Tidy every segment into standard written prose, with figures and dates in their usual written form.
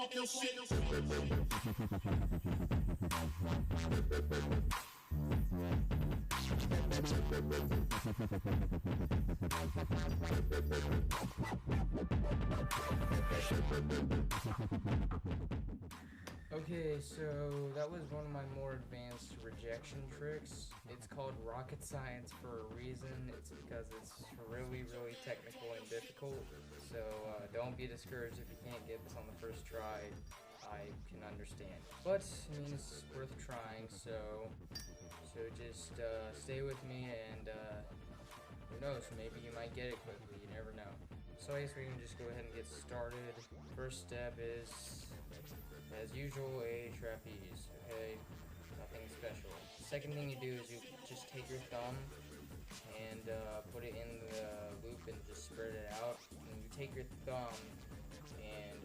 talk your shit. Okay, so that was one of my more advanced rejection tricks. It's called rocket science for a reason. It's because it's really, really technical and difficult. So don't be discouraged if you can't get this on the first try. I can understand. But, I mean, it's worth trying, so just stay with me and who knows, maybe you might get it quickly, you never know. So I guess we can just go ahead and get started. First step is, as usual, a trapeze, okay? Nothing special. Second thing you do is you just take your thumb and put it in the loop and just spread it out. And you take your thumb and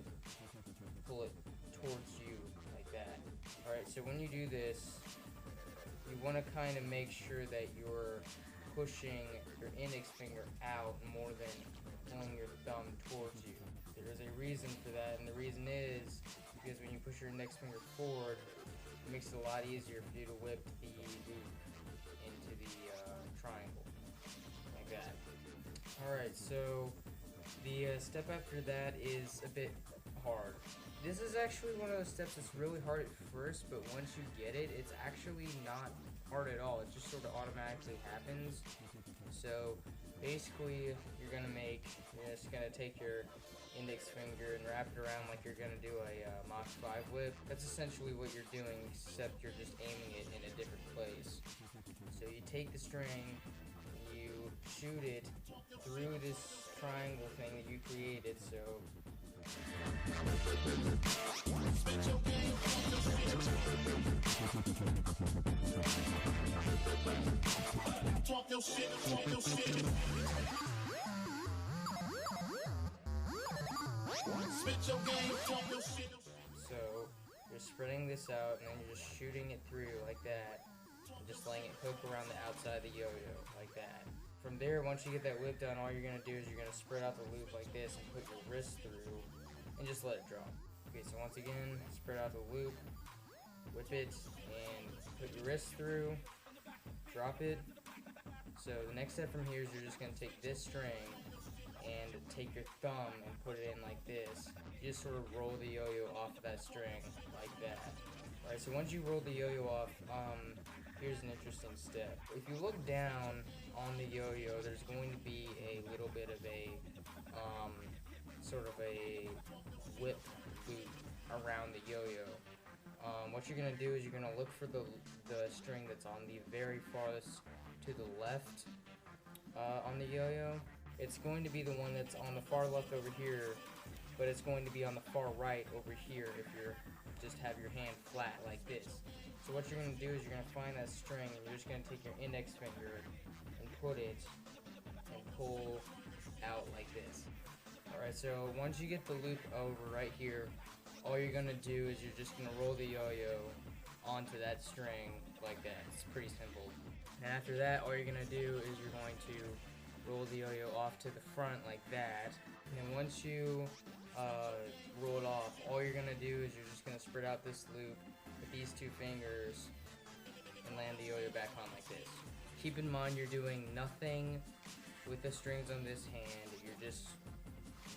pull it towards you like that. Alright, so when you do this, you want to kind of make sure that you're pushing your index finger out more than pulling your thumb towards you. There's a reason for that, and the reason is because when you push your index finger forward, it makes it a lot easier for you to whip the loop into the triangle, like that. Alright, so the step after that is a bit hard. This is actually one of those steps that's really hard at first, but once you get it, it's actually not hard at all. It just sort of automatically happens. So basically, you're just gonna take your index finger and wrap it around like you're gonna do a Mach 5 whip. That's essentially what you're doing, except you're just aiming it in a different place. So you take the string, you shoot it through this triangle thing that you created, so Talk your shit, talk your shit. Spit your game, talk your shit. So you're spreading this out and then you're just shooting it through like that and just letting it hook around the outside of the yo-yo like that. From there, once you get that whip done, all you're going to do is you're going to spread out the loop like this and put your wrist through and just let it drop. Okay, so once again, spread out the loop, whip it, and put your wrist through, drop it. So the next step from here is you're just going to take this string and take your thumb and put it in like this. You just sort of roll the yo-yo off of that string like that. Alright, so once you roll the yo-yo off, here's an interesting step. If you look down on the yo-yo, there's going to be a little bit of a, sort of a whip loop around the yo-yo. What you're going to do is you're going to look for the string that's on the very farthest to the left on the yo-yo. It's going to be the one that's on the far left over here, but it's going to be on the far right over here if you're just have your hand flat like this. So what you're going to do is you're going to find that string and you're just going to take your index finger and put it and pull out like this. Alright, so once you get the loop over right here, all you're going to do is you're just going to roll the yo-yo onto that string like that. It's pretty simple. And after that, all you're going to do is you're going to roll the yo-yo off to the front like that. And then once you roll it off, all you're going to do is you're just going to spread out this loop with these two fingers and land the yo-yo back on like this. Keep in mind you're doing nothing with the strings on this hand. You're just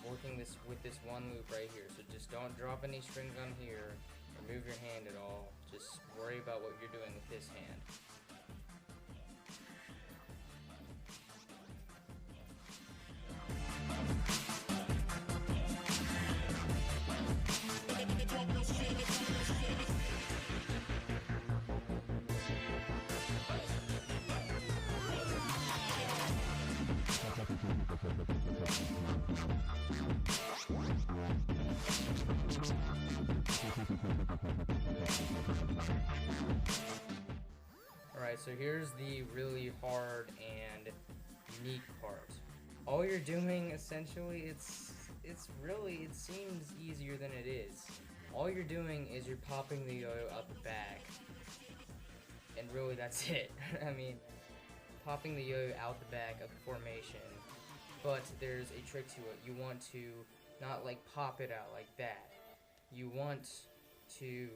working this with this one loop right here. So just don't drop any strings on here or move your hand at all. Just worry about what you're doing with this hand. Alright, so here's the really hard and unique part. All you're doing, essentially, it seems easier than it is. All you're doing is you're popping the yo-yo out the back. And really, that's it. I mean, popping the yo-yo out the back of the formation. But there's a trick to it. You want to not, like, pop it out like that. you want to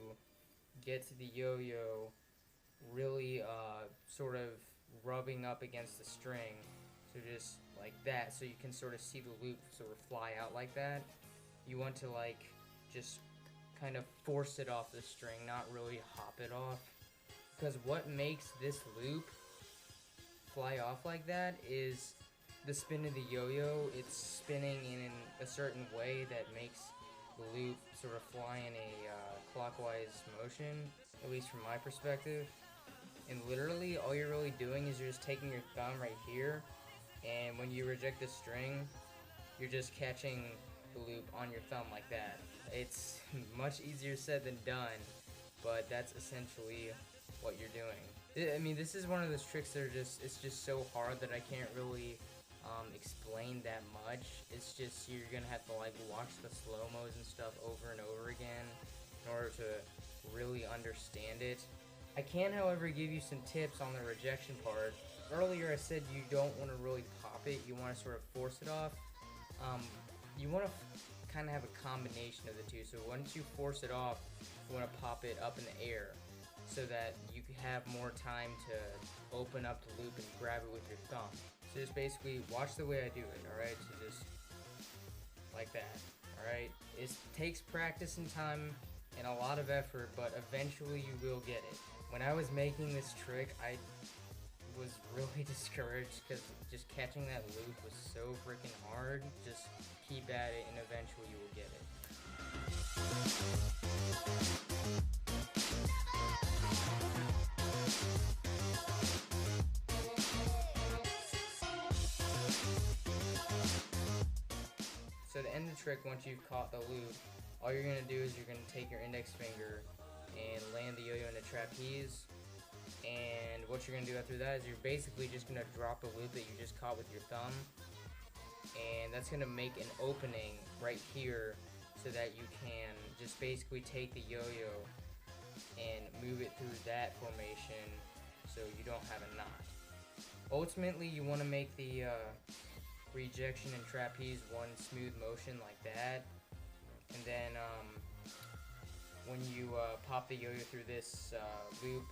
get the yo-yo really sort of rubbing up against the string, so just like that, so you can sort of see the loop sort of fly out like that. You want to like just kind of force it off the string, not really hop it off, because what makes this loop fly off like that is the spin of the yo-yo. It's spinning in a certain way that makes the loop sort of fly in a clockwise motion, at least from my perspective. And literally all you're really doing is you're just taking your thumb right here, and when you reject the string, you're just catching the loop on your thumb like that. It's much easier said than done, but that's essentially what you're doing. I mean, this is one of those tricks that are it's just so hard that I can't really explain that much. It's just you're gonna have to like watch the slow-mos and stuff over and over again in order to really understand it. I can, however, give you some tips on the rejection part. Earlier I said you don't want to really pop it, you want to sort of force it off. You want to kind of have a combination of the two. So once you force it off, you want to pop it up in the air so that you can have more time to open up the loop and grab it with your thumb. So just basically watch the way I do it, alright? So just like that, alright? It takes practice and time and a lot of effort, but eventually you will get it. When I was making this trick, I was really discouraged because just catching that loop was so freaking hard. Just keep at it and eventually you will get it. So to end the trick, once you've caught the loop, all you're going to do is you're going to take your index finger and land the yo-yo in a trapeze. And what you're going to do after that is you're basically just going to drop the loop that you just caught with your thumb. And that's going to make an opening right here so that you can just basically take the yo-yo and move it through that formation so you don't have a knot. Ultimately, you want to make the rejection and trapeze one smooth motion like that. And then when you pop the yo-yo through this loop,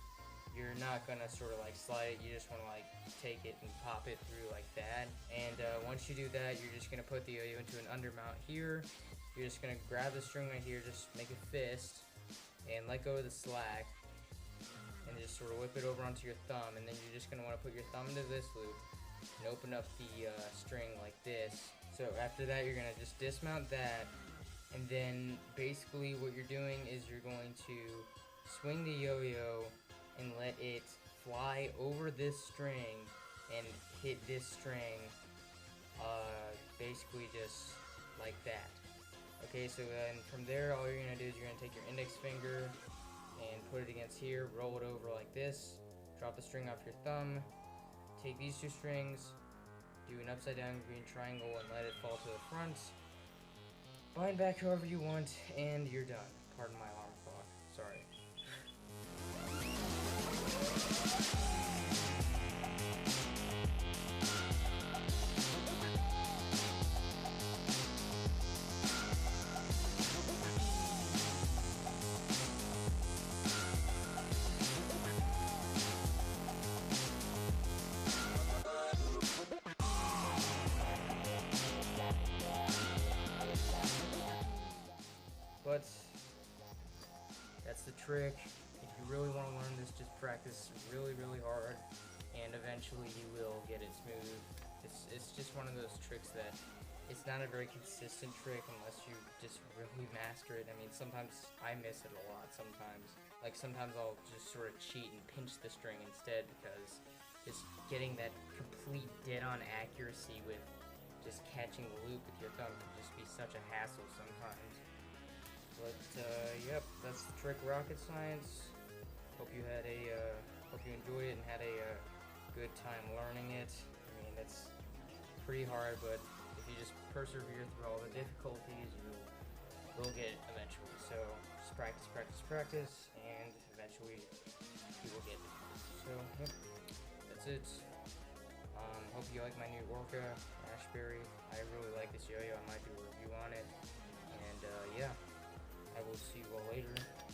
you're not gonna sort of like slide it, you just want to like take it and pop it through like that. And once you do that, you're just gonna put the yo-yo into an undermount here. You're just gonna grab the string right here, just make a fist, and let go of the slack, and just sort of whip it over onto your thumb. And then you're just gonna want to put your thumb into this loop and open up the string like this. So after that, you're gonna just dismount that, and then basically what you're doing is you're going to swing the yo-yo and let it fly over this string and hit this string basically just like that. Okay, so then from there all you're going to do is you're going to take your index finger and put it against here, roll it over like this, drop the string off your thumb, take these two strings, do an upside down green triangle and let it fall to the front, bind back however you want, and you're done. Pardon my alarm clock, sorry. But that's the trick. If you really want to learn this, just practice really, really hard, and eventually you will get it smooth. It's just one of those tricks that it's not a very consistent trick unless you just really master it. I mean, sometimes I miss it a lot sometimes. Like sometimes I'll just sort of cheat and pinch the string instead, because just getting that complete dead-on accuracy with just catching the loop with your thumb can just be such a hassle sometimes. But yep, that's the trick rocket science. Hope you had hope you enjoyed it and had a good time learning it. I mean, it's pretty hard, but if you just persevere through all the difficulties, you will get it eventually. So just practice, practice, practice, and eventually you will get it. So yep, that's it. Hope you like my new Orca Ashberry. I really like this yo-yo. I might do a review on it. And yeah. I will see you all later.